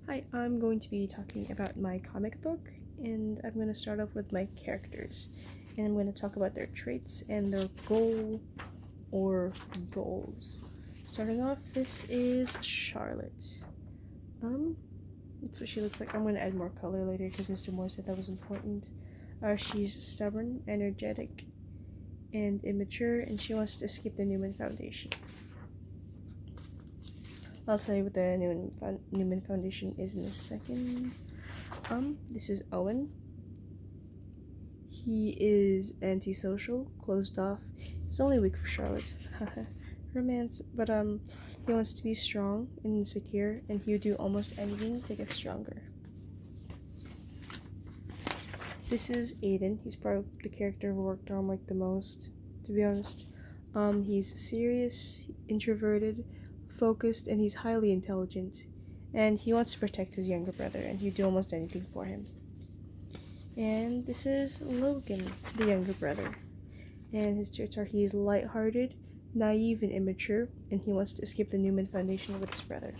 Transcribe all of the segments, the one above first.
Hi, I'm going to be talking about my comic book, and I'm going to start off with my characters. And I'm going to talk about their traits and their goal or goals. Starting off, this is Charlotte. That's what she looks like. I'm going to add more color later because Mr. Moore said that was important. She's stubborn, energetic, and immature, and she wants to skip the Newman Foundation. I'll tell you what the Newman Foundation is in a second. This is Owen. He is antisocial, closed off. It's only weak for Charlotte. Romance, but he wants to be strong and insecure, and he would do almost anything to get stronger. This is Aiden. He's probably the character I've worked on like the most, to be honest. He's serious, introverted, focused, and he's highly intelligent. And he wants to protect his younger brother, and he'd do almost anything for him. And this is Logan, the younger brother. And his traits are he is lighthearted, naive, and immature, and he wants to skip the Newman Foundation with his brother.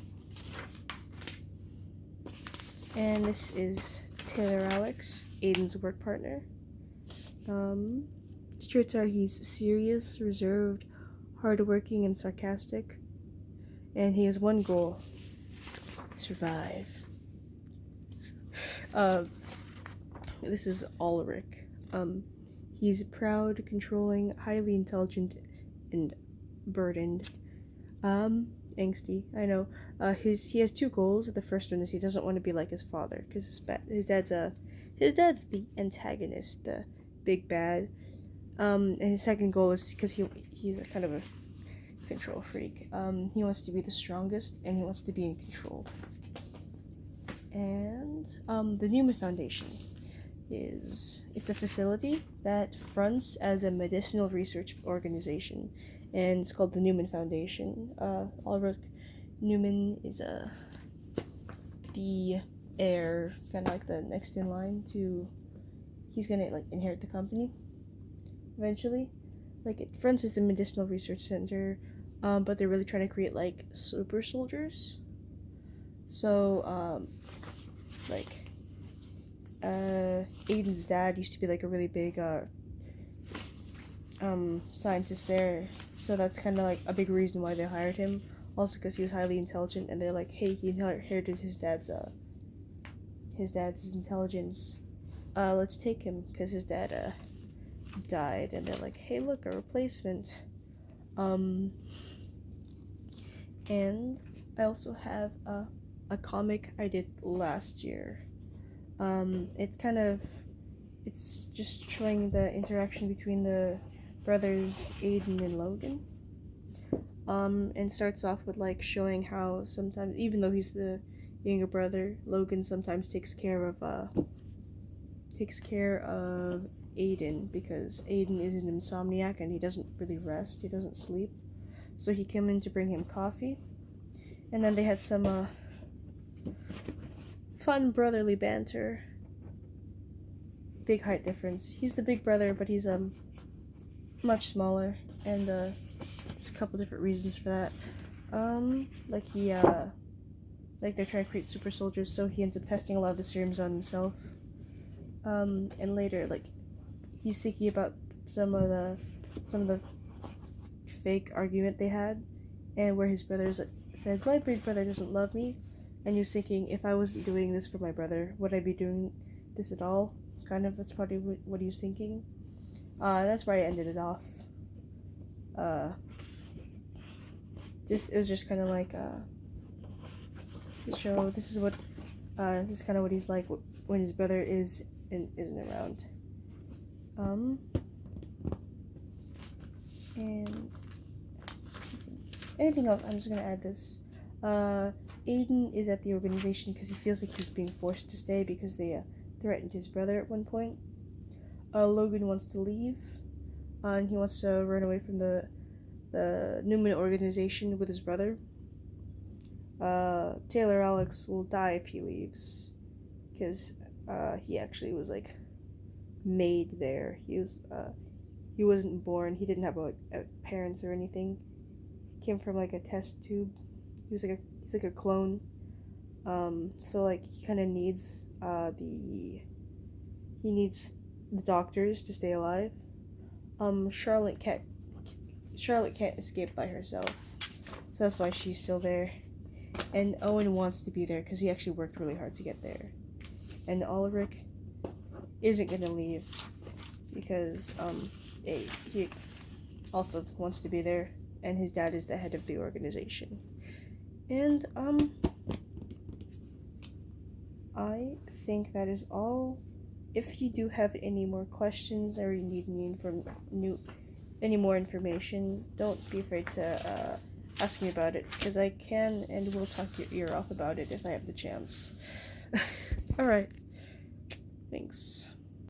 And this is Taylor Alex, Aiden's work partner. His traits are he's serious, reserved, hardworking, and sarcastic. And he has one goal: survive. This is Ulrich. He's proud, controlling, highly intelligent, and burdened. Angsty. I know. He has two goals. The first one is he doesn't want to be like his father because his dad's the antagonist, the big bad. And his second goal is because he's a kind of a control freak. He wants to be the strongest and he wants to be in control. And the Newman Foundation it's a facility that fronts as a medicinal research organization, and it's called the Newman Foundation. Ulrich Newman is the heir, kind of like the next in line to. He's gonna like inherit the company eventually. Like it fronts as the medicinal research center, but they're really trying to create like super soldiers. So like. Aiden's dad used to be like a really big scientist there, so that's kind of like a big reason why they hired him. Also, because he was highly intelligent, and they're like, hey, he inherited his dad's intelligence. Let's take him because his dad died, and they're like, hey, look, a replacement. And I also have a comic I did last year. It's just showing the interaction between the brothers Aiden and Logan. And starts off with like showing how sometimes, even though he's the younger brother, Logan sometimes takes care of Aiden because Aiden is an insomniac and he doesn't really rest, he doesn't sleep. So he came in to bring him coffee, and then they had some fun brotherly banter. Big height difference. He's the big brother, but he's much smaller, and there's a couple different reasons for that. Like they're trying to create super soldiers, so he ends up testing a lot of the serums on himself. And later, like he's thinking about some of the fake argument they had, and where his brothers said, "My big brother doesn't love me." And he was thinking, if I wasn't doing this for my brother, would I be doing this at all? Kind of, that's probably what he was thinking. That's where I ended it off. It was just kind of like, to show this is kind of what he's like when his brother isn't around. And anything else, I'm just gonna add this. Aiden is at the organization because he feels like he's being forced to stay because they threatened his brother at one point. Logan wants to leave, and he wants to run away from the Newman organization with his brother. Taylor Alex will die if he leaves because he actually was like made there. He wasn't born. He didn't have like parents or anything. He came from like a test tube. He's like a clone. So like he kind of needs he needs the doctors to stay alive. Charlotte can't escape by herself, so that's why she's still there. And Owen wants to be there because he actually worked really hard to get there. And Ulrich isn't gonna leave because he also wants to be there, and his dad is the head of the organization. And I think that is all. If you do have any more questions or you need any more information, don't be afraid to ask me about it, because I can and will talk your ear off about it if I have the chance. Alright, thanks.